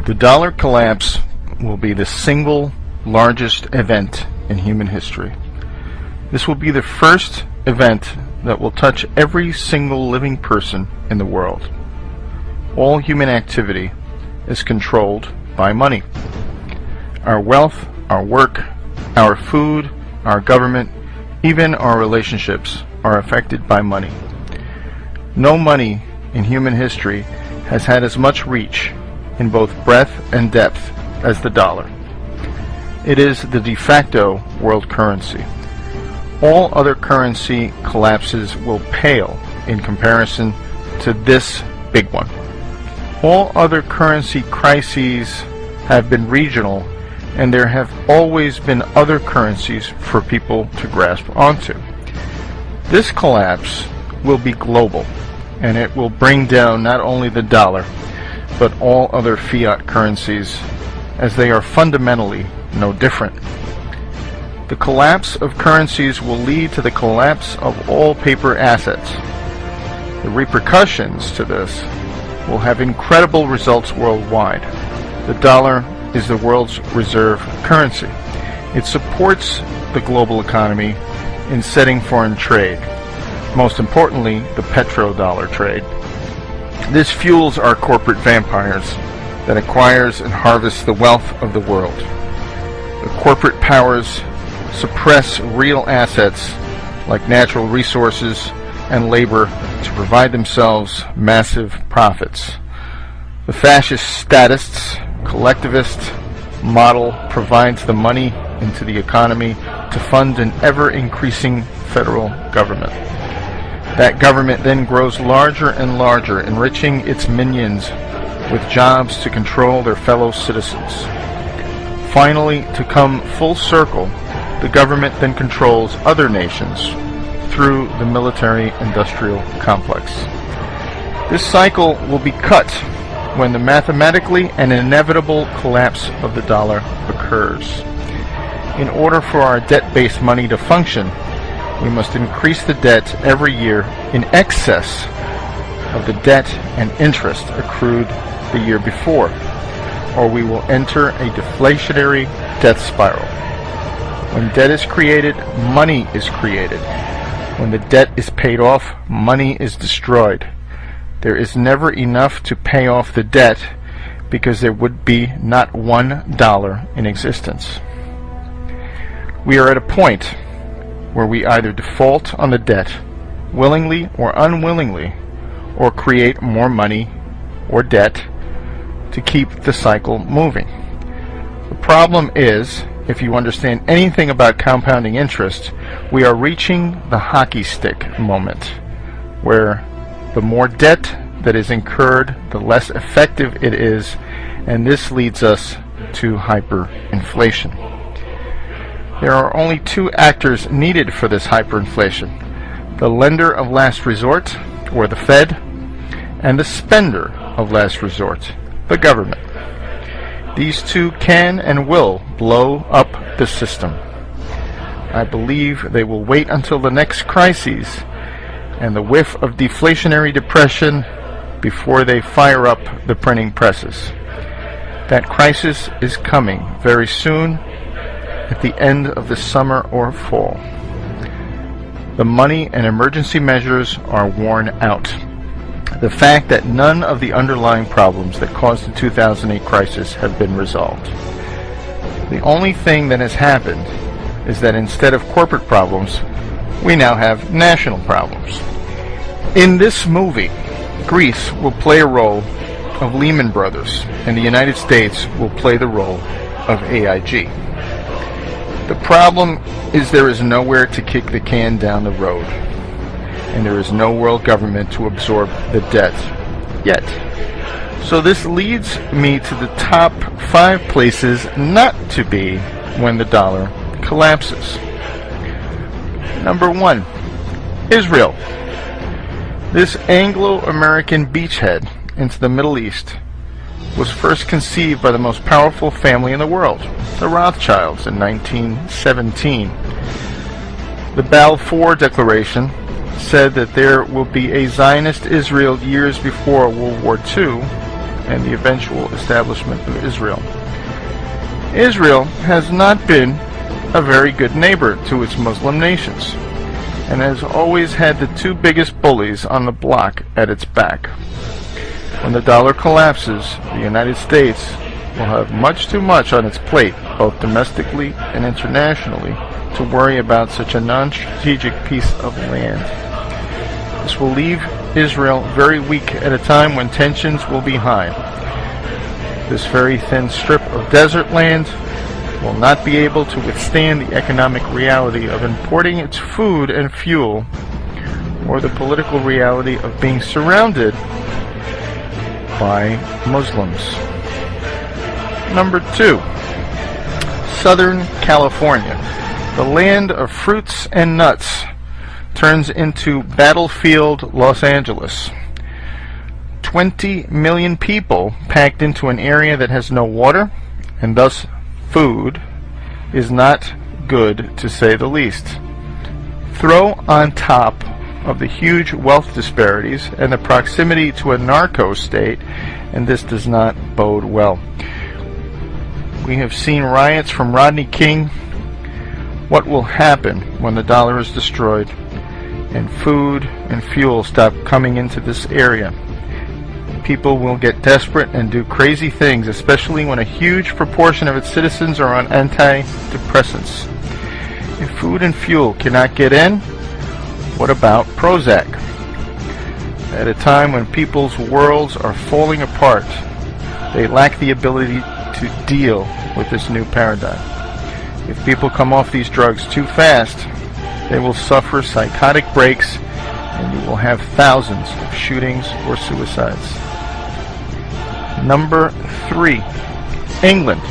The dollar collapse will be the single largest event in human history. This will be the first event that will touch every single living person in the world. All human activity is controlled by money. Our wealth, our work, our food, our government, even our relationships are affected by money. No money in human history has had as much reach in both breadth and depth as the dollar. It is the de facto world currency. All other currency collapses will pale in comparison to this big one. All other currency crises have been regional, and there have always been other currencies for people to grasp onto. This collapse will be global, and it will bring down not only the dollar, but all other fiat currencies, as they are fundamentally no different. The collapse of currencies will lead to the collapse of all paper assets. The repercussions to this will have incredible results worldwide. The dollar is the world's reserve currency. It supports the global economy in setting foreign trade, most importantly the petrodollar trade. This fuels our corporate vampires that acquires and harvests the wealth of the world. The corporate powers suppress real assets like natural resources and labor to provide themselves massive profits. The fascist statists, collectivist model provides the money into the economy to fund an ever-increasing federal government. That government then grows larger and larger, enriching its minions with jobs to control their fellow citizens. Finally, to come full circle, the government then controls other nations through the military-industrial complex. This cycle will be cut when the mathematically and inevitable collapse of the dollar occurs. In order for our debt-based money to function, we must increase the debt every year in excess of the debt and interest accrued the year before, or we will enter a deflationary death spiral. When debt is created, money is created. When the debt is paid off, money is destroyed. There is never enough to pay off the debt because there would be not $1 in existence. We are at a point where we either default on the debt, willingly or unwillingly, or create more money or debt to keep the cycle moving. The problem is, if you understand anything about compounding interest, we are reaching the hockey stick moment, where the more debt that is incurred, the less effective it is, and this leads us to hyperinflation. There are only two actors needed for this hyperinflation: the lender of last resort, or the Fed, and the spender of last resort, the government. These two can and will blow up the system. I believe they will wait until the next crises and the whiff of deflationary depression before they fire up the printing presses. That crisis is coming very soon, at the end of the summer or fall. The money and emergency measures are worn out. The fact that none of the underlying problems that caused the 2008 crisis have been resolved. The only thing that has happened is that instead of corporate problems, we now have national problems. In this movie, Greece will play a role of Lehman Brothers, and the United States will play the role of AIG. The problem is there is nowhere to kick the can down the road, and there is no world government to absorb the debt yet. So this leads me to the top 5 places not to be when the dollar collapses. Number 1, Israel. This Anglo-American beachhead into the Middle East was first conceived by the most powerful family in the world, the Rothschilds, in 1917. The Balfour Declaration said that there will be a Zionist Israel years before World War II, and the eventual establishment of Israel. Israel has not been a very good neighbor to its Muslim nations, and has always had the two biggest bullies on the block at its back. When the dollar collapses, the United States will have much too much on its plate, both domestically and internationally, to worry about such a non-strategic piece of land. This will leave Israel very weak at a time when tensions will be high. This very thin strip of desert land will not be able to withstand the economic reality of importing its food and fuel, or the political reality of being surrounded by Muslims. Number 2, Southern California. The land of fruits and nuts turns into battlefield Los Angeles. 20 million people packed into an area that has no water, and thus food, is not good, to say the least. Throw on top of the huge wealth disparities and the proximity to a narco state, and this does not bode well. We have seen riots from Rodney King. What will happen when the dollar is destroyed and food and fuel stop coming into this area? People will get desperate and do crazy things, especially when a huge proportion of its citizens are on antidepressants. If food and fuel cannot get in, what about Prozac? At a time when people's worlds are falling apart, they lack the ability to deal with this new paradigm. If people come off these drugs too fast, they will suffer psychotic breaks, and you will have thousands of shootings or suicides. Number 3, England.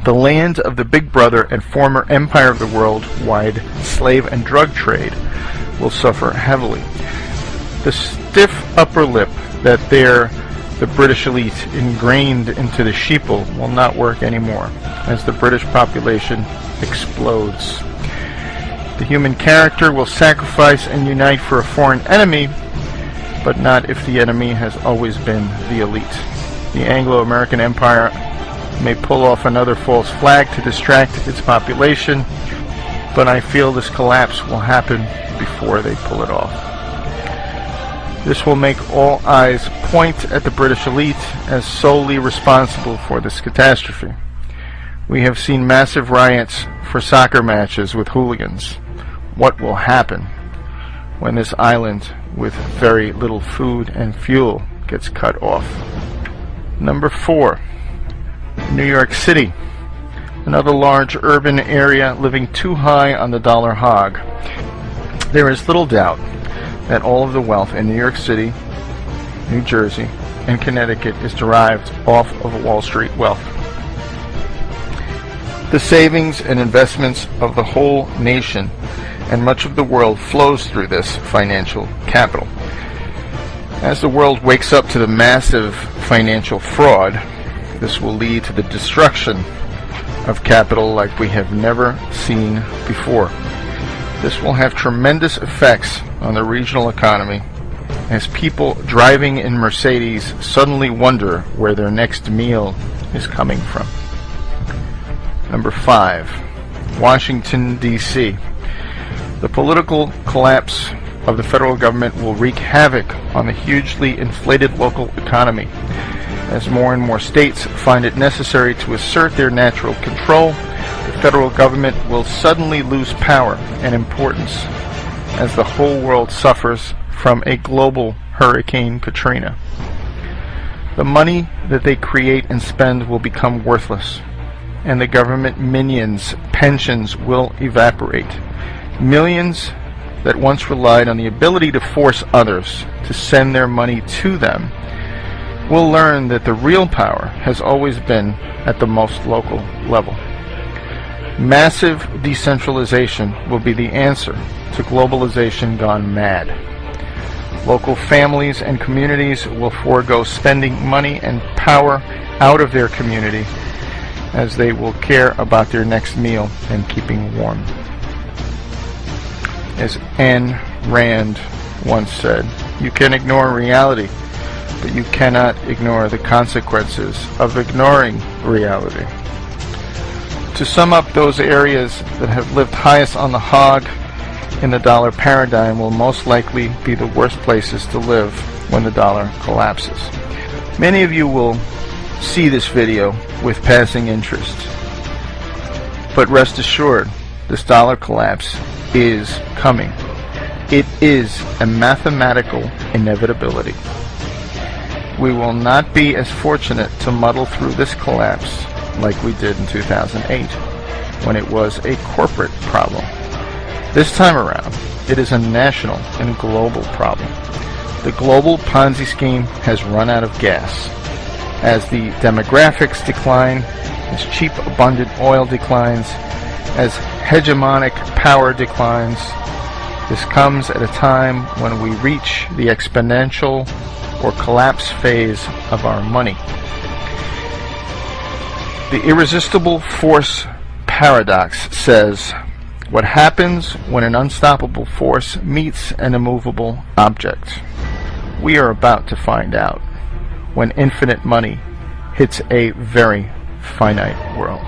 The land of the Big Brother and former empire of the worldwide slave and drug trade will suffer heavily. The stiff upper lip that the British elite ingrained into the sheeple will not work anymore as the British population explodes. The human character will sacrifice and unite for a foreign enemy, but not if the enemy has always been the elite. The Anglo-American Empire may pull off another false flag to distract its population, but I feel this collapse will happen before they pull it off. This will make all eyes point at the British elite as solely responsible for this catastrophe. We have seen massive riots for soccer matches with hooligans. What will happen when this island with very little food and fuel gets cut off? Number 4, New York City. Another large urban area living too high on the dollar hog. There is little doubt that all of the wealth in New York City, New Jersey, and Connecticut is derived off of Wall Street wealth. The savings and investments of the whole nation and much of the world flows through this financial capital. As the world wakes up to the massive financial fraud, this will lead to the destruction of capital like we have never seen before. This will have tremendous effects on the regional economy as people driving in Mercedes suddenly wonder where their next meal is coming from. Number 5, Washington, D.C. The political collapse of the federal government will wreak havoc on the hugely inflated local economy. As more and more states find it necessary to assert their natural control, the federal government will suddenly lose power and importance as the whole world suffers from a global Hurricane Katrina. The money that they create and spend will become worthless, and the government minions' pensions will evaporate. Millions that once relied on the ability to force others to send their money to them will learn that the real power has always been at the most local level. Massive decentralization will be the answer to globalization gone mad. Local families and communities will forego spending money and power out of their community as they will care about their next meal and keeping warm. As Ayn Rand once said, you can ignore reality, but you cannot ignore the consequences of ignoring reality. To sum up, those areas that have lived highest on the hog in the dollar paradigm will most likely be the worst places to live when the dollar collapses. Many of you will see this video with passing interest, but rest assured, this dollar collapse is coming. It is a mathematical inevitability. We will not be as fortunate to muddle through this collapse like we did in 2008, when it was a corporate problem. This time around, it is a national and global problem. The global Ponzi scheme has run out of gas. As the demographics decline, as cheap, abundant oil declines, as hegemonic power declines, this comes at a time when we reach the exponential or collapse phase of our money. The irresistible force paradox says, what happens when an unstoppable force meets an immovable object? We are about to find out when infinite money hits a very finite world.